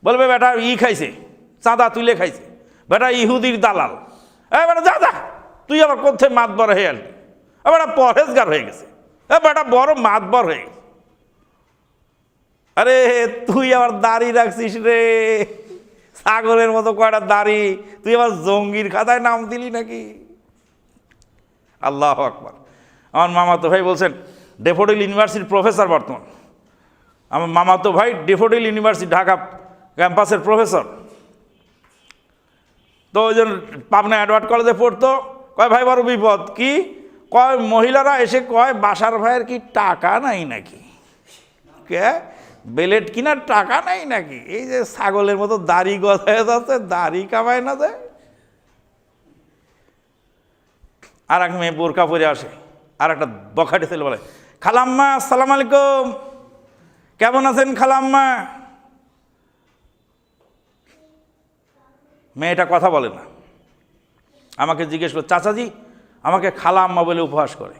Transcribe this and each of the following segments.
বলবে বেটা খাইছে, চাঁদা তুলে খাইছে, বেটা ইহুদির দালাল। বেটা যা যা, তুই আবার কোথায় মাতবর হয়ে আসবি? বেটা পরহেজগার হয়ে গেছে, বেটা বড় মাতবর হয়ে গেছে। আরে তুই আবার দাড়ি রাখছিস রে, ছাগলের মতো কয়টা দাড়ি, তুই আবার জঙ্গির খাতায় নাম দিলি নাকি? আল্লাহু আকবার। আমার মামাতো ভাই বলছেন ড্যাফোডিল ইউনিভার্সিটির প্রফেসর বর্তমান। আমার মামাতো ভাই ড্যাফোডিল ইউনিভার্সিটি ঢাকা ক্যাম্পাসের প্রফেসর। তো ওই জন্য পাবনা অ্যাডওয়ার্ড কলেজে পড়তো। কয় ভাই বড় বিপদ কি? কয় মহিলারা এসে কয় বাসার ভাইয়ের কি টাকা নাই নাকি? কে বেলেট কিনার টাকা নাই নাকি? এই যে ছাগলের মতো দাড়ি গজায় যাচ্ছে, দাড়ি কামায় না যায়। আর এক মেয়ে বোরকা পরে আসে, আর একটা বখাটে ছেলে বলে খালাম্মা আসসালাম আলাইকুম, কেমন আছেন খালাম্মা? মেয়েটা কথা বলে না, আমাকে জিজ্ঞেস করে চাচাজি আমাকে খালাম্মা বলে উপহাস করে।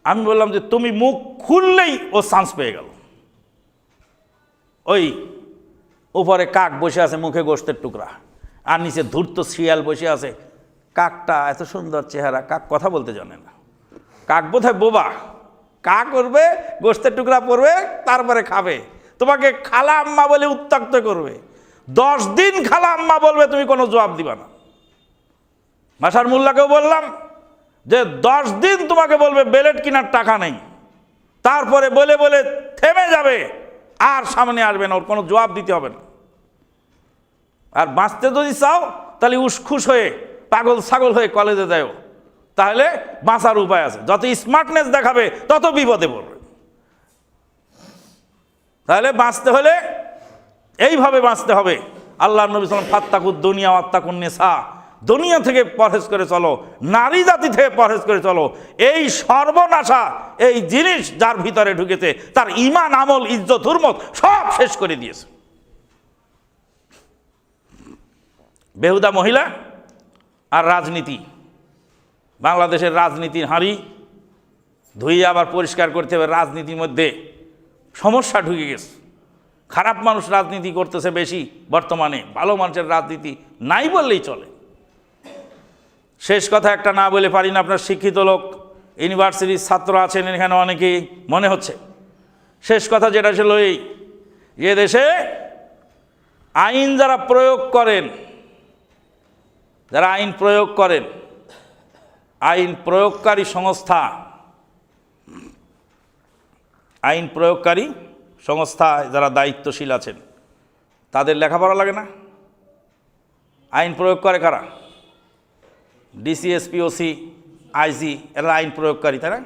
আমি বললাম যে তুমি মুখ খুললেই ও চান্স পেয়ে গেল। ওই উপরে কাক বসে আছে, মুখে গোশতের টুকরা, আর নিচে ধূর্ত শিয়াল বসে আছে। কাকটা এত সুন্দর চেহারা, কাক কথা বলতে জানে না। কাক বোধহয় বোবা, কা করবে গোশতের টুকরা পড়বে, তারপরে খাবে। তোমাকে খালা আম্মা বলে উত্ত্যক্ত করবে। 10 দিন খালা আম্মা বলবে, তুমি কোনো জবাব দিবা না। মাসার মোল্লাকেও বললাম যে 10 দিন তোমাকে বলবে বেলেট কেনার টাকা নেই, তারপরে বলে বলে থেমে যাবে, আর সামনে আসবে না, ওর কোনো জবাব দিতে হবে না। আর বাঁচতে যদি চাও তাহলে উসখুস হয়ে পাগল ছাগল হয়ে কলেজে যাও, তাহলে বাঁচার উপায় আছে। যত স্মার্টনেস দেখাবে তত বিপদে পড়বে। তাহলে বাঁচতে হলে এইভাবে বাঁচতে হবে। আল্লাহর নবী সাল্লাল্লাহু আলাইহি ওয়াসাল্লাম ফাত্তাকুদ দুনিয়া ওয়াত্তাকুন নিসা, দুনিয়া থেকে পরহেজ করে চলো, নারী জাতি থেকে পরহেজ করে চলো। এই সর্বনাশা এই জিনিস যার ভিতরে ঢুকেছে তার ঈমান আমল ইজ্জত হুরমত সব শেষ করে দিয়েছে। বেহুদা মহিলা আর রাজনীতি, বাংলাদেশের রাজনীতির হাঁড়ি ধুয়ে আবার পরিষ্কার করতে হবে। রাজনীতির মধ্যে সমস্যা ঢুকে গেছে, খারাপ মানুষ রাজনীতি করতেছে বেশি বর্তমানে, ভালো মানুষের রাজনীতি নাই বললেই চলে। শেষ কথা একটা না বলে পারি না, আপনার শিক্ষিত লোক ইউনিভার্সিটির ছাত্র আছেন এখানে অনেকেই, মনে হচ্ছে শেষ কথা যেটা ছিল এই যে দেশে আইন যারা প্রয়োগ করেন, যারা আইন প্রয়োগ করেন, আইন প্রয়োগকারী সংস্থা, আইন প্রয়োগকারী সংস্থায় যারা দায়িত্বশীল আছেন তাদের লেখাপড়া লাগে না? আইন প্রয়োগ করে কারা? ডিসি, এসপি, ওসি, আইজি, এরা আইন প্রয়োগকারী, তাই না?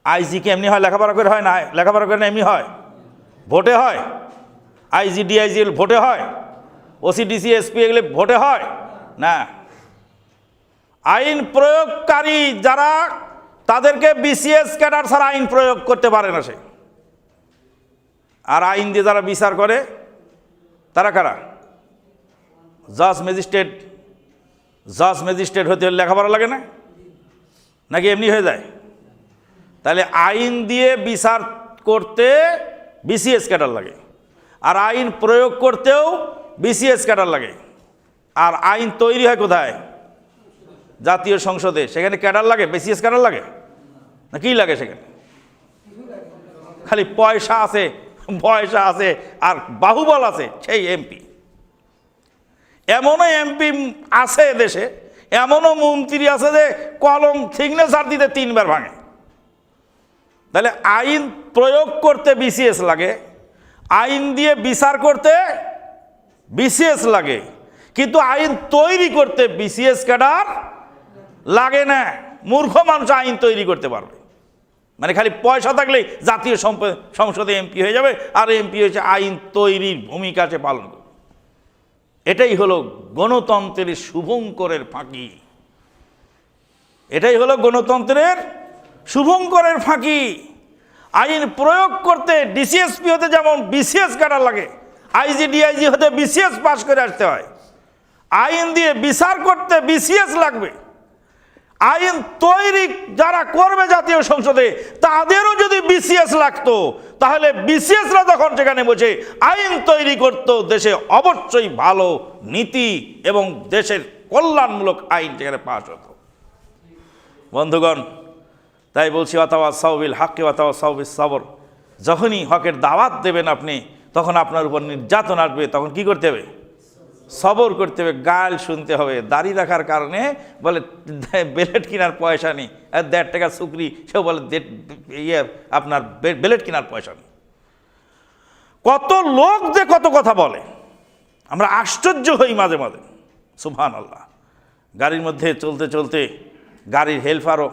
আইজি কি এমনি হয়? লেখাপড়া করে হয় না? লেখাপড়া করে না এমনি হয়? ভোটে হয়? আইজি ডিআইজি ভোটে হয়? ওসি ডিসি এসপি এগুলো ভোটে হয় না। আইন প্রয়োগকারী যারা, তাদেরকে বিসিএস ক্যাডার ছাড়া আইন প্রয়োগ করতে পারে না সে। আর আইন দিয়ে যারা বিচার করে তারা কারা? জাজ ম্যাজিস্ট্রেট। জাজ ম্যাজিস্ট্রেট হতে হলে লেখাপড়া লাগে না নাকি এমনি হয়ে যায়? তাহলে আইন দিয়ে বিচার করতে বিসিএস ক্যাডার লাগে, আর আইন প্রয়োগ করতেও বিসিএস ক্যাডার লাগে। আর আইন তৈরি হয় কোথায়? জাতীয় সংসদে। সেখানে ক্যাডার লাগে? বিসিএস ক্যাডার লাগে না কি লাগে? সেখানে খালি পয়সা আছে, পয়সা আছে আর বাহুবল আছে, সেই এমপি। এমনও এমপি আছে দেশে, এমনও মন্ত্রী আছে যে কলম সিগনেচার দিতে 3 বার ভাঙে। তাহলে আইন প্রয়োগ করতে বিসিএস লাগে, আইন দিয়ে বিচার করতে বিসিএস লাগে, কিন্তু আইন তৈরি করতে বিসিএস ক্যাডার লাগে না। মূর্খ মানুষ আইন তৈরি করতে পারবে, মানে খালি পয়সা থাকলেই জাতীয় সংসদে এমপি হয়ে যাবে, আর এমপি হয়েছে আইন তৈরির ভূমিকা সে পালন করবে। এটাই হলো গণতন্ত্রের শুভঙ্করের ফাঁকি। এটাই হলো গণতন্ত্রের শুভঙ্করের ফাঁকি। আইন প্রয়োগ করতে ডিসিএসপি হতে যেমন বিসিএস ক্যাডার লাগে, আইজি ডিআইজি হতে বিসিএস পাস করে আসতে হয়। আইন দিয়ে বিচার করতে বিসিএস লাগবে, আইন তৈরি যারা করবে জাতীয় সংসদে তাদেরও যদি বিসিএস লাগতো, তাহলে বিসিএসরা যখন সেখানে বসে আইন তৈরি করত, দেশে অবশ্যই ভালো নীতি এবং দেশের কল্যাণমূলক আইন সেখানে পাশ হতো। বন্ধুগণ, তাই বলছি ওয়াতাওয়া সাউবিল হাক্কি ওয়াতাওয়া সাউবিস সবর। যখনই হকের দাওয়াত দেবেন আপনি, তখন আপনার উপর নির্যাতন আসবে, তখন কি করতে হবে? সবর করতে হবে, গাল শুনতে হবে। দাড়ি রাখার কারণে বলে বেলেট কেনার পয়সা নেই, আর 1.5 টাকা সুকরি, সেও বলে আপনার বেলেট কেনার পয়সা নেই। কত লোক যে কত কথা বলে, আমরা আশ্চর্য হই মাঝে মাঝে। সুবহানাল্লাহ। গাড়ির মধ্যে চলতে চলতে গাড়ির হেল্পারও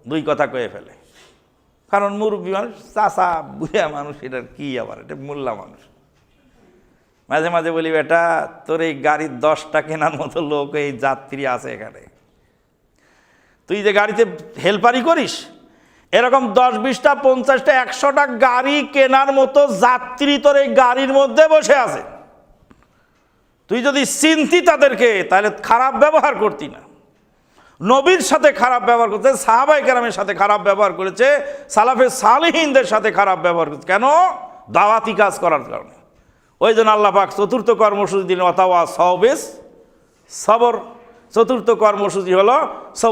2 কথা কয়ে ফেলে, কারণ মুরব্বী মানুষ, চাষা বুড়া মানুষ, এটার কি আবার, এটা মোল্লা মানুষ। মাঝে মাঝে বলি, বেটা তোর এই গাড়ির 10টা কেনার মতো লোক এই যাত্রী আছে এখানে, তুই যে গাড়িতে হেল্পারি করিস, এরকম 10, 20টা, 50টা, 100টা গাড়ি কেনার মতো যাত্রী তোর এই গাড়ির মধ্যে বসে আছে। তুই যদি চিনতি তাদেরকে, তাহলে খারাপ ব্যবহার করতি না। নবীর সাথে খারাপ ব্যবহার করতে, সাহাবায়ে কেরামের সাথে খারাপ ব্যবহার করেছে, সালাফে সালেহিনদের সাথে খারাপ ব্যবহার করেছে। কেন? দাওয়াতি কাজ করার কারণে। ওই জন্য আল্লাহ পাক চতুর্থ কর্মসূচি দিলেন ওয়াতাওয়া সাউবিস সবর। চতুর্থ কর্মসূচি হলো সবর।